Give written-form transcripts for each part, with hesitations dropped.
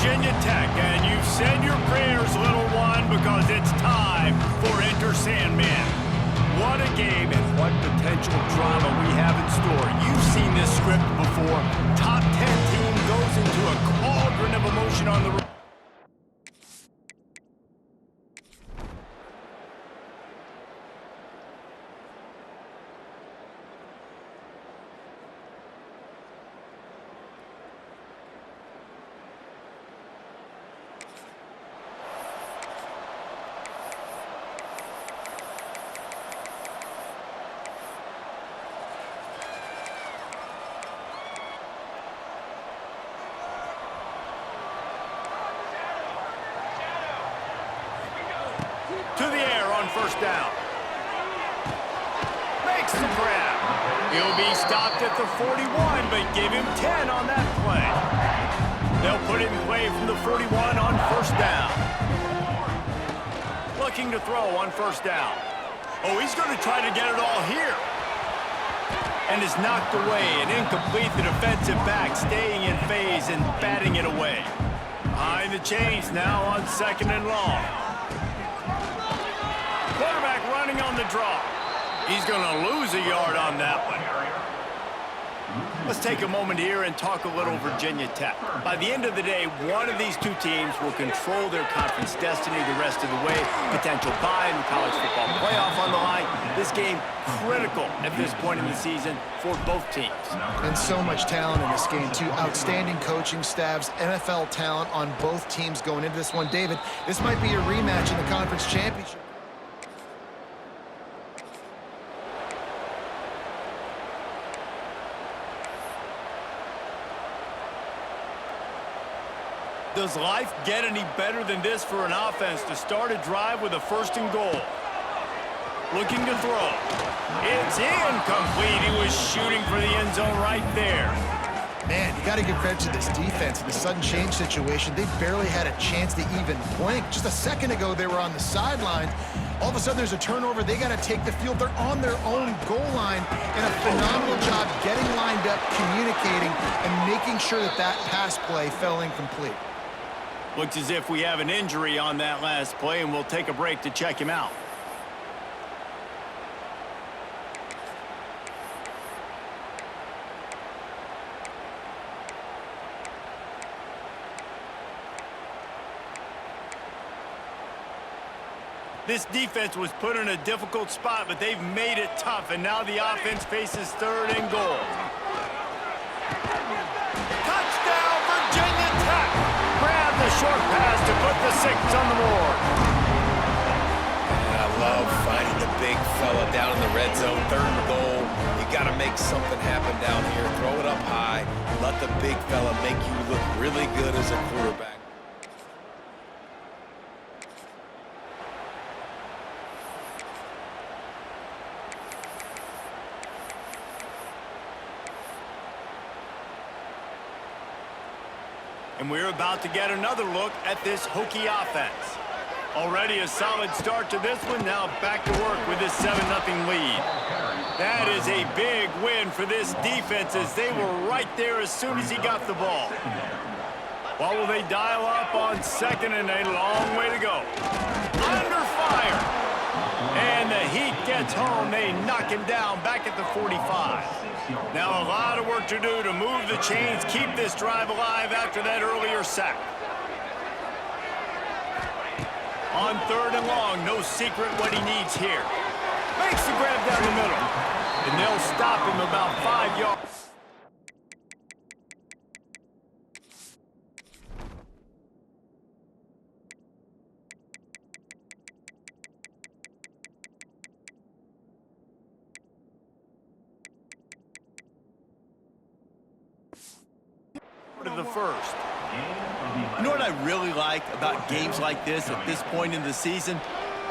Virginia Tech, and you've said your prayers, little one, because it's time for Enter Sandman. What a game and what potential drama we have in store. You've seen this script before. Top 10 team goes into a cauldron of emotion on the road. To the air on first down. Makes the grab. He'll be stopped at the 41, but give him 10 on that play. They'll put it in play from the 41 on first down. Looking to throw on first down. Oh, he's going to try to get it all here. And is knocked away and incomplete. The defensive back staying in phase and batting it away. Behind the chains now on second and long. Quarterback running on the draw. He's going to lose a yard on that one. Let's take a moment here and talk a little Virginia Tech. By the end of the day, one of these two teams will control their conference destiny the rest of the way. Potential bye in the college football playoff on the line. This game critical at this point in the season for both teams. And so much talent in this game, too. Outstanding coaching staffs, NFL talent on both teams going into this one. David, this might be a rematch in the conference championship. Does life get any better than this for an offense to start a drive with a first and goal? Looking to throw. It's incomplete. He was shooting for the end zone right there. Man, you got to give credit to this defense in the sudden change situation. They barely had a chance to even blink. Just a second ago, they were on the sideline. All of a sudden, there's a turnover. They got to take the field. They're on their own goal line, and a phenomenal job getting lined up, communicating, and making sure that that pass play fell incomplete. Looks as if we have an injury on that last play, and we'll take a break to check him out. This defense was put in a difficult spot, but they've made it tough, and now the offense faces third and goal. Touchdown, Virginia Tech! Grab the short pass to put the 6 on the board. And I love finding the big fella down in the red zone, third and goal. You got to make something happen down here. Throw it up high. Let the big fella make you look really good as a quarterback. And we're about to get another look at this Hokie offense. Already a solid start to this one. Now back to work with this 7-0 lead. That is a big win for this defense as they were right there as soon as he got the ball. What will they dial up on second and a long way to go? Under fire. And the Heat gets home. They knock him down back at the 45. Now a lot of work to do to move the chains, keep this drive alive after that earlier sack. On third and long, no secret what he needs here. Makes the grab down the middle. And they'll stop him about 5 yards. To the first. You know what I really like about games like this at this point in the season?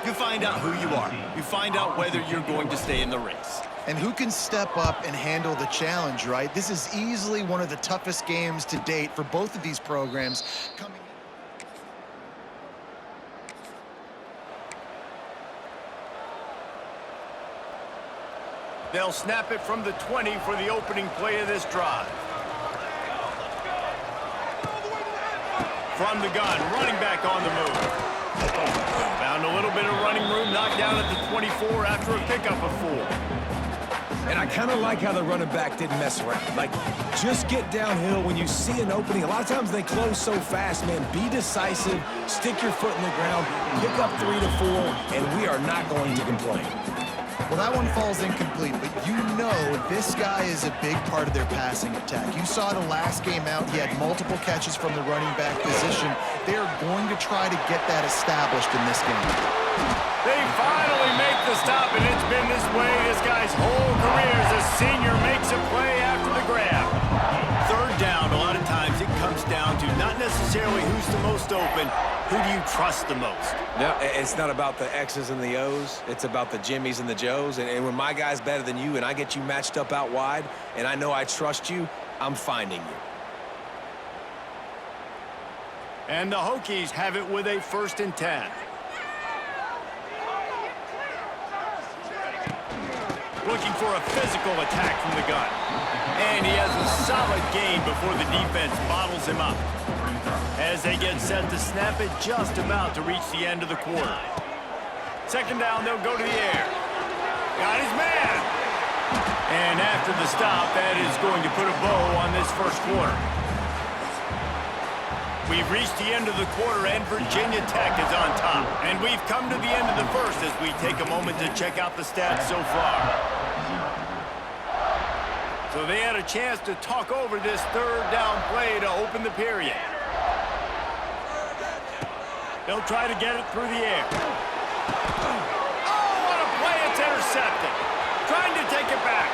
You find out who you are. You find out whether you're going to stay in the race. And who can step up and handle the challenge, right? This is easily one of the toughest games to date for both of these programs. They'll snap it from the 20 for the opening play of this drive. from the gun, running back on the move. Found a little bit of running room, knocked down at the 24 after a pickup of 4. And I kind of like how the running back didn't mess around. Like, just get downhill when you see an opening. A lot of times they close so fast, man. Be decisive, stick your foot in the ground, pick up 3 to 4, and we are not going to complain. Well, that one falls incomplete, but you know this guy is a big part of their passing attack. You saw the last game out, he had multiple catches from the running back position. They are going to try to get that established in this game. They finally make the stop, and it's been this way this guy's whole career as a senior makes a play after the grab. Third down, a lot of times it comes down to not necessarily who's the most open, who do you trust the most? No, it's not about the X's and the O's. It's about the Jimmies and the Joes. And when my guy's better than you and I get you matched up out wide and I know I trust you, I'm finding you. And the Hokies have it with a 1st and 10. Looking for a physical attack from the gun. And he has a solid gain before the defense bottles him up. As they get set to snap it, just about to reach the end of the quarter. 2nd down, they'll go to the air. Got his man. And after the stop, that is going to put a bow on this 1st quarter. We've reached the end of the quarter, and Virginia Tech is on top. And we've come to the end of the 1st as we take a moment to check out the stats so far. So they had a chance to talk over this 3rd down play to open the period. They'll try to get it through the air. Oh, what a play. It's intercepted. Trying to take it back.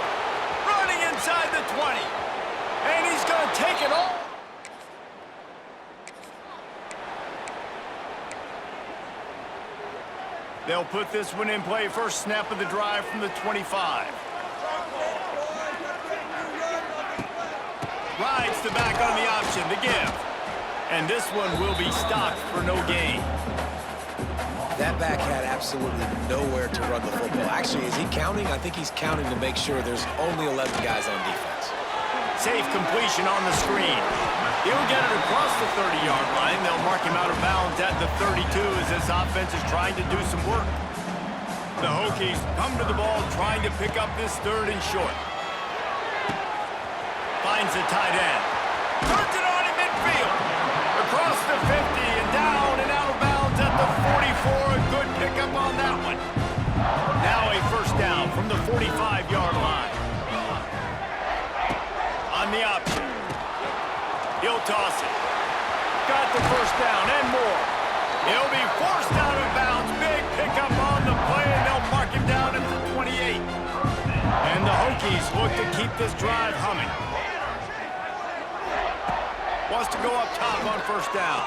Running inside the 20. And he's going to take it all. They'll put this one in play. First snap of the drive from the 25. Rides the back on the option, the give. And this one will be stopped for no gain. That back had absolutely nowhere to run the football. Actually, is he counting? I think he's counting to make sure there's only 11 guys on defense. Safe completion on the screen. He'll get it across the 30-yard line. They'll mark him out of bounds at the 32 as this offense is trying to do some work. The Hokies come to the ball trying to pick up this 3rd and short. Finds the tight end. Turns it on in midfield. Across the 50 and down and out of bounds at the 44. A good pickup on that one. Now a 1st down from the 45-yard line. On the option. He'll toss it. Got the 1st down and more. He'll be forced out of bounds. Big pickup on the play, and they'll mark him down at the 28. And the Hokies look to keep this drive humming. Wants to go up top on 1st down.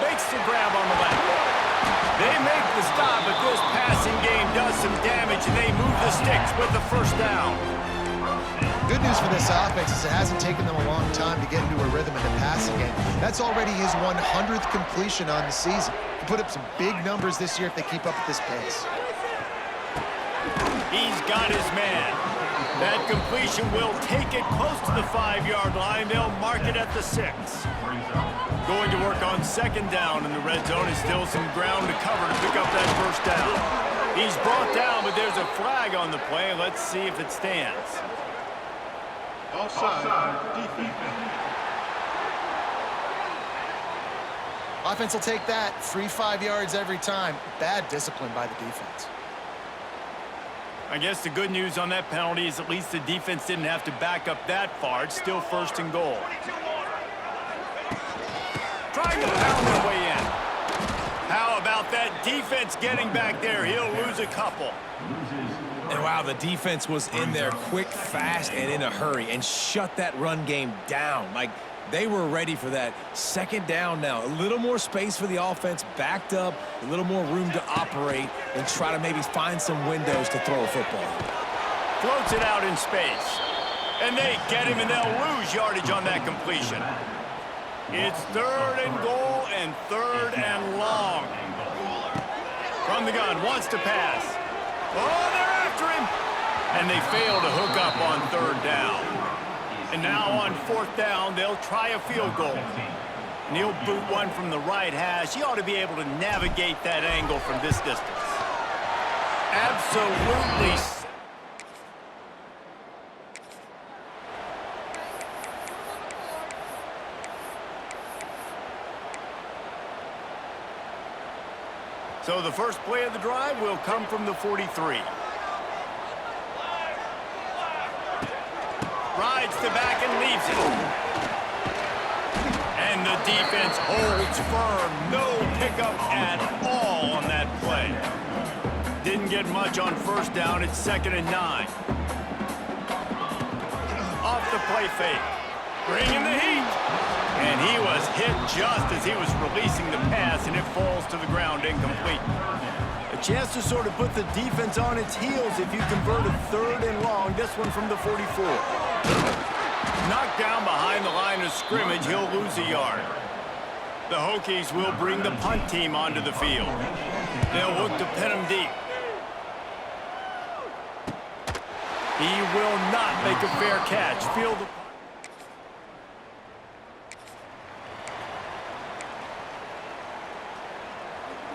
Makes the grab on the left. They make the stop, but this passing game does some damage, and they move the sticks with the 1st down. Good news for this offense is it hasn't taken them a long time to get into a rhythm in the passing game. That's already his 100th completion on the season. He'll put up some big numbers this year if they keep up at this pace. He's got his man. That completion will take it close to the 5-yard line. They'll mark it at the 6. Going to work on 2nd down in the red zone. Is still some ground to cover to pick up that 1st down. He's brought down, but there's a flag on the play. Let's see if it stands. Offside, defense. Offense will take that. Free 5 yards every time. Bad discipline by the defense. I guess the good news on that penalty is at least the defense didn't have to back up that far. It's still 1st and goal. Trying to pound their way in. How about that defense getting back there? He'll lose a couple. And wow, the defense was in there quick, fast, and in a hurry and shut that run game down. Like, they were ready for that. 2nd down now. A little more space for the offense, backed up, a little more room to operate and try to maybe find some windows to throw a football. Floats it out in space. And they get him, and they'll lose yardage on that completion. It's 3rd and goal and 3rd and long. From the gun, wants to pass. Oh, they're after him. And they fail to hook up on 3rd down. And now on 4th down, they'll try a field goal. And he'll boot one from the right hash. He ought to be able to navigate that angle from this distance. Absolutely. So the first play of the drive will come from the 43. Rides to back and leaves it. And the defense holds firm. No pickup at all on that play. Didn't get much on first down. It's 2nd and 9. Off the play fake. Bringing the heat. And he was hit just as he was releasing the pass, and it falls to the ground incomplete. A chance to sort of put the defense on its heels if you convert a 3rd and long. This one from the 44. Knocked down behind the line of scrimmage, he'll lose a yard. The Hokies will bring the punt team onto the field. They'll look to pin him deep. He will not make a fair catch. Field the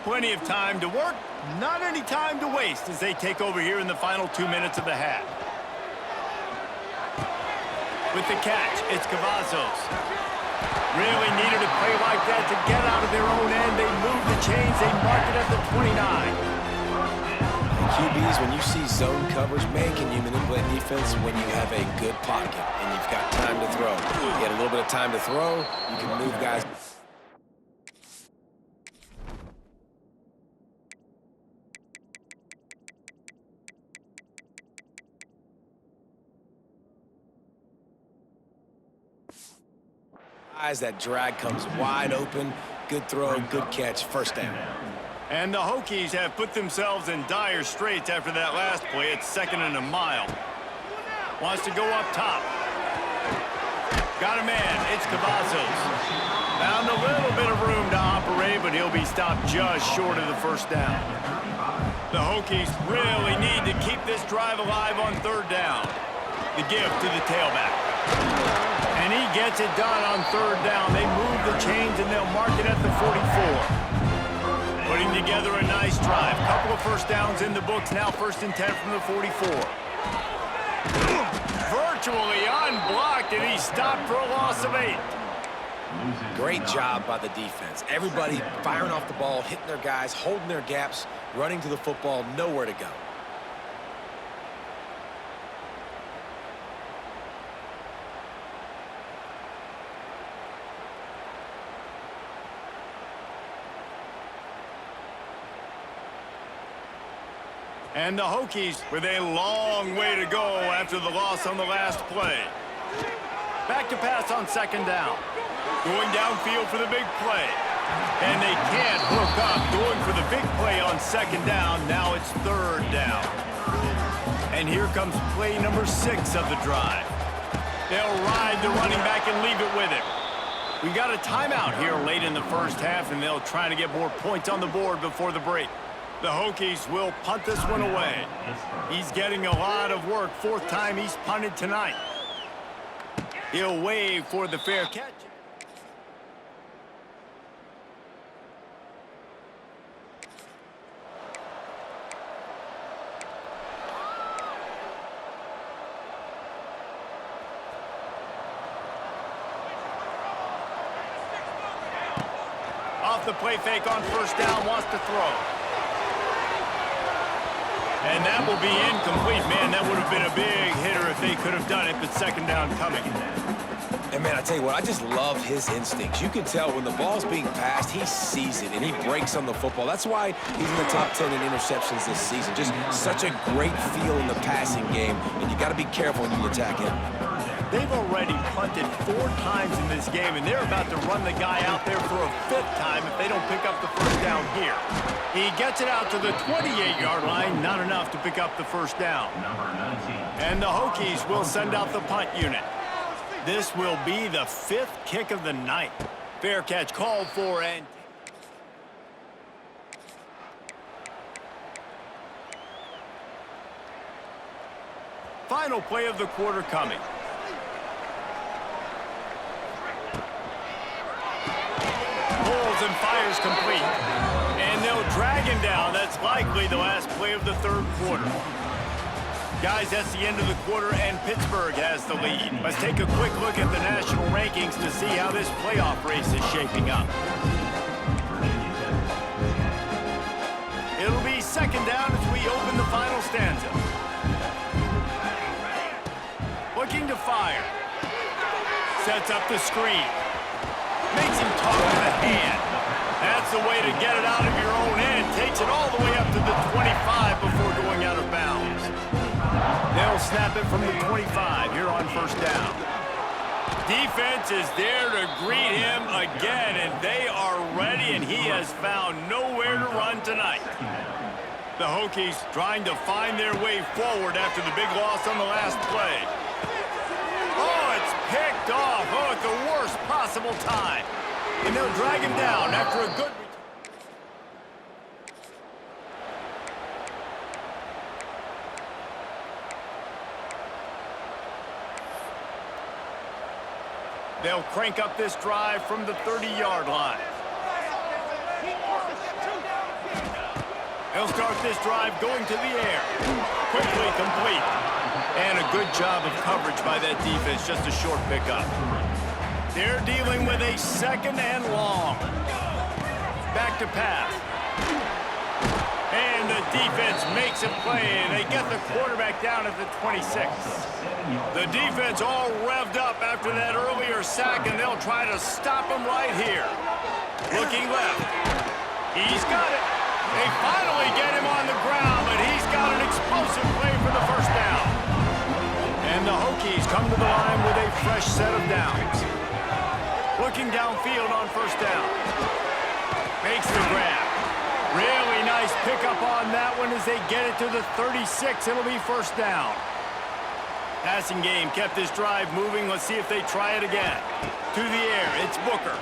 plenty of time to work, not any time to waste as they take over here in the final 2 minutes of the half. With the catch, it's Cavazos. Really needed a play like that to get out of their own end. They move the chains, they mark it at the 29. QBs, when you see zone coverage, man, can you manipulate defense when you have a good pocket and you've got time to throw. You get a little bit of time to throw, you can move guys. That drag comes wide open. Good throw, good catch, first down. And the Hokies have put themselves in dire straits after that last play. It's 2nd and a mile. Wants to go up top. Got a man. It's Cavazos. Found a little bit of room to operate, but he'll be stopped just short of the first down. The Hokies really need to keep this drive alive on 3rd down. The give to the tailback. And he gets it done on 3rd down. They move the chains and they'll mark it at the 44. Putting together a nice drive. Couple of first downs in the books. Now 1st and 10 from the 44. Virtually unblocked, and he stopped for a loss of 8. Great job by the defense. Everybody firing off the ball, hitting their guys, holding their gaps, running to the football, nowhere to go. And the Hokies with a long way to go after the loss on the last play. Back to pass on 2nd down. Going downfield for the big play. And they can't hook up. Going for the big play on 2nd down. Now it's 3rd down. And here comes play number 6 of the drive. They'll ride the running back and leave it with him. We got a timeout here late in the first half, and they'll try to get more points on the board before the break. The Hokies will punt this one away. He's getting a lot of work. 4th time he's punted tonight. He'll wave for the fair catch. Off the play fake on 1st down, wants to throw. And that will be incomplete. Man, that would have been a big hitter if they could have done it, but 2nd down coming. And man, I tell you what, I just love his instincts. You can tell when the ball's being passed, he sees it and he breaks on the football. That's why he's in the top 10 in interceptions this season. Just such a great feel in the passing game, and you got to be careful when you attack him. They've already punted 4 times in this game, and they're about to run the guy out there for a 5th time if they don't pick up the first down here. He gets it out to the 28-yard line, not enough to pick up the first down. And the Hokies will send out the punt unit. This will be the 5th kick of the night. Fair catch called for, and final play of the quarter coming. is complete. And they'll drag him down. That's likely the last play of the third quarter. Guys, that's the end of the quarter, and Pittsburgh has the lead. Let's take a quick look at the national rankings to see how this playoff race is shaping up. It'll be second down as we open the final stanza. Looking to fire. Sets up the screen. Makes him talk to the hand. That's the way to get it out of your own end. Takes it all the way up to the 25 before going out of bounds. They'll snap it from the 25 here on first down. Defense is there to greet him again, and they are ready, and he has found nowhere to run tonight. The Hokies trying to find their way forward after the big loss on the last play. Oh, it's picked off. Oh, at the worst possible time. And they'll drag him down after a good... They'll crank up this drive from the 30-yard line. They'll start this drive going to the air. Quickly complete. And a good job of coverage by that defense, just a short pickup. They're dealing with a second and long. Back to pass. And the defense makes a play, and they get the quarterback down at the 26. The defense all revved up after that earlier sack, and they'll try to stop him right here. Looking left. He's got it. They finally get him on the ground, but he's got an explosive play for the first down. And the Hokies come to the line with a fresh set of downs. Looking downfield on first down. Makes the grab. Really nice pickup on that one as they get it to the 36. It'll be first down. Passing game kept this drive moving. Let's see if they try it again. To the air, it's Booker.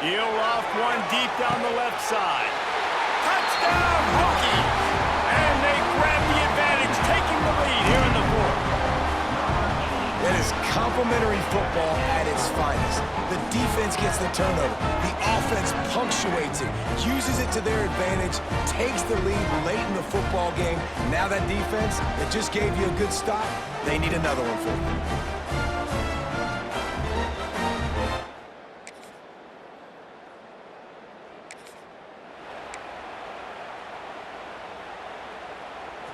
He'll loft one deep down the left side. Touchdown, Hokies! And they grab the advantage, taking the lead here in the fourth. That is complimentary football at its finest. The defense gets the turnover. The offense punctuates it, uses it to their advantage, takes the lead late in the football game. Now that defense that just gave you a good stop, they need another one for you.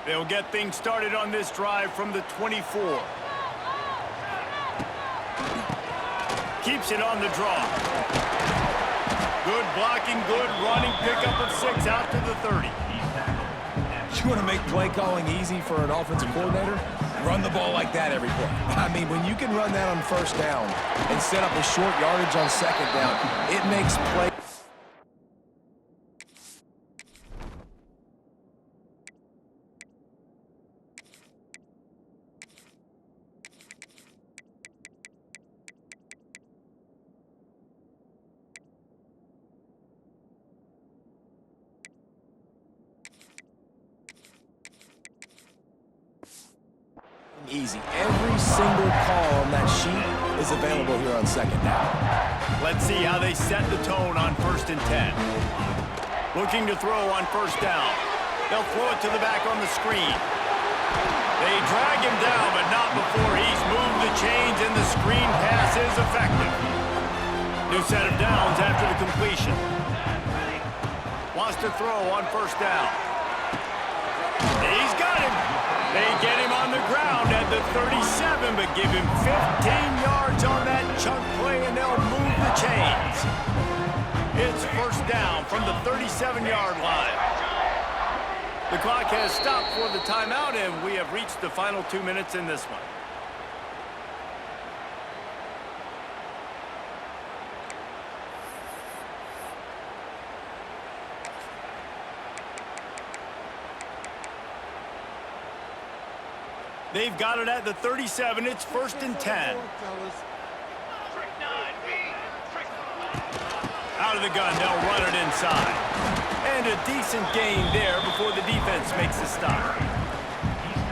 They'll get things started on this drive from the 24. Keeps it on the draw. Good blocking, good running, pickup of 6 out to the 30. You want to make play calling easy for an offensive coordinator? Run the ball like that every play. I mean, when you can run that on first down and set up a short yardage on second down, it makes play. Easy. Every single call on that sheet is available here on second down. Let's see how they set the tone on 1st and 10. Looking to throw on first down. They'll throw it to the back on the screen. They drag him down, but not before he's moved the chains, and the screen pass is effective. New set of downs after the completion. Wants to throw on first down. He's got him. They get him on the ground at the 37, but give him 15 yards on that chunk play, and they'll move the chains. It's first down from the 37-yard line. The clock has stopped for the timeout, and we have reached the final 2 minutes in this one. They've got it at the 37. It's 1st and 10. Out of the gun, they'll run it inside. And a decent gain there before the defense makes the stop.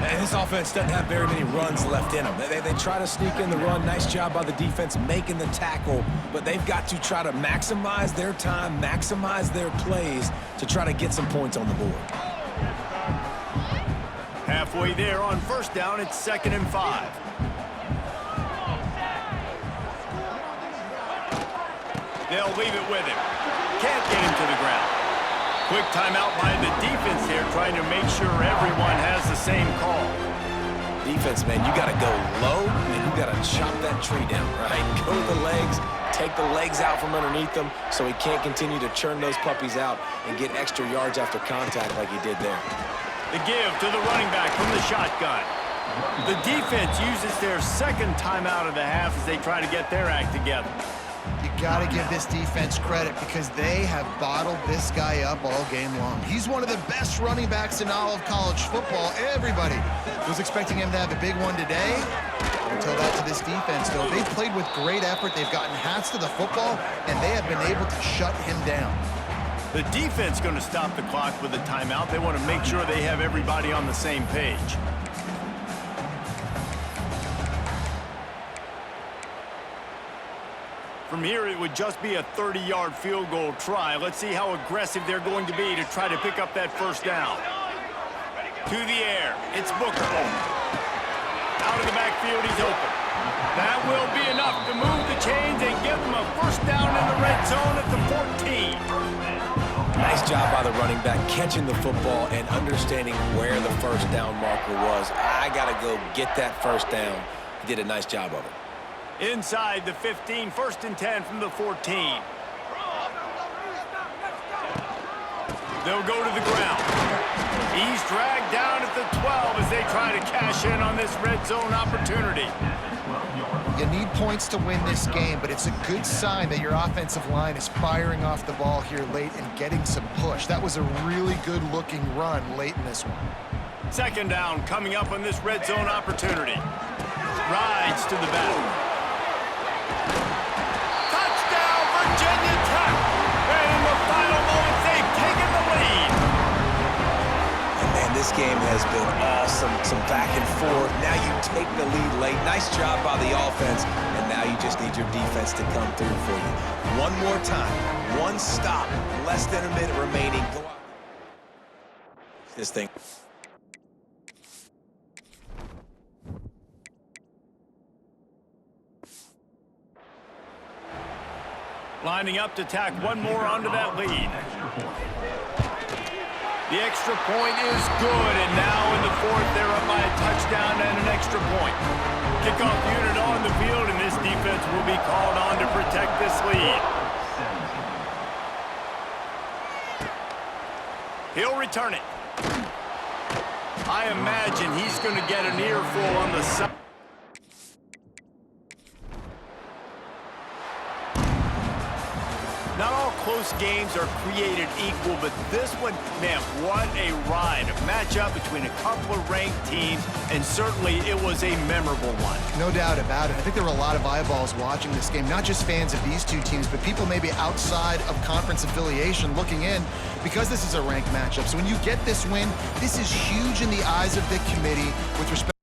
And this offense doesn't have very many runs left in them. They try to sneak in the run. Nice job by the defense making the tackle, but they've got to try to maximize their time, maximize their plays to try to get some points on the board. Halfway there on first down, it's 2nd and 5. They'll leave it with him. Can't get him to the ground. Quick timeout by the defense here, trying to make sure everyone has the same call. Defense, man, you got to go low, and you got to chop that tree down, right? Go to the legs, take the legs out from underneath them so he can't continue to churn those puppies out and get extra yards after contact like he did there. The give to the running back from the shotgun. The defense uses their 2nd timeout of the half as they try to get their act together. You got to give this defense credit because they have bottled this guy up all game long. He's one of the best running backs in all of college football. Everybody was expecting him to have a big one today. Until that to this defense, though. They've played with great effort. They've gotten hats to the football, and they have been able to shut him down. The defense going to stop the clock with a timeout. They want to make sure they have everybody on the same page. From here, it would just be a 30-yard field goal try. Let's see how aggressive they're going to be to try to pick up that first down. To the air, it's Booker. Out of the backfield, he's open. That will be enough to move the chains and give them a first down in the red zone at the 14. Nice job by the running back catching the football and understanding where the first down marker was. I got to go get that first down. He did a nice job of it. Inside the 15, 1st and 10 from the 14. They'll go to the ground. He's dragged down at the 12 as they try to cash in on this red zone opportunity. You need points to win this game, but it's a good sign that your offensive line is firing off the ball here late and getting some push. That was a really good-looking run late in this one. 2nd down coming up on this red zone opportunity. Rides to the back. Touchdown, Virginia Tech! And in the final moments, they've taken the lead. And man, this game has been awesome. Some back and forth. Now you take the lead late. Nice job by the offense. And now you just need your defense to come through for you. One more time. One stop. Less than a minute remaining. Go out. This thing. Lining up to tack one more onto that lead. The extra point is good, and now in the 4th, they're up by a touchdown and an extra point. Kickoff unit on the field, and this defense will be called on to protect this lead. He'll return it. I imagine he's going to get an earful on the side. Not all close games are created equal, but this one, man, what a ride. A matchup between a couple of ranked teams, and certainly it was a memorable one. No doubt about it. I think there were a lot of eyeballs watching this game, not just fans of these two teams, but people maybe outside of conference affiliation looking in because this is a ranked matchup. So when you get this win, this is huge in the eyes of the committee with respect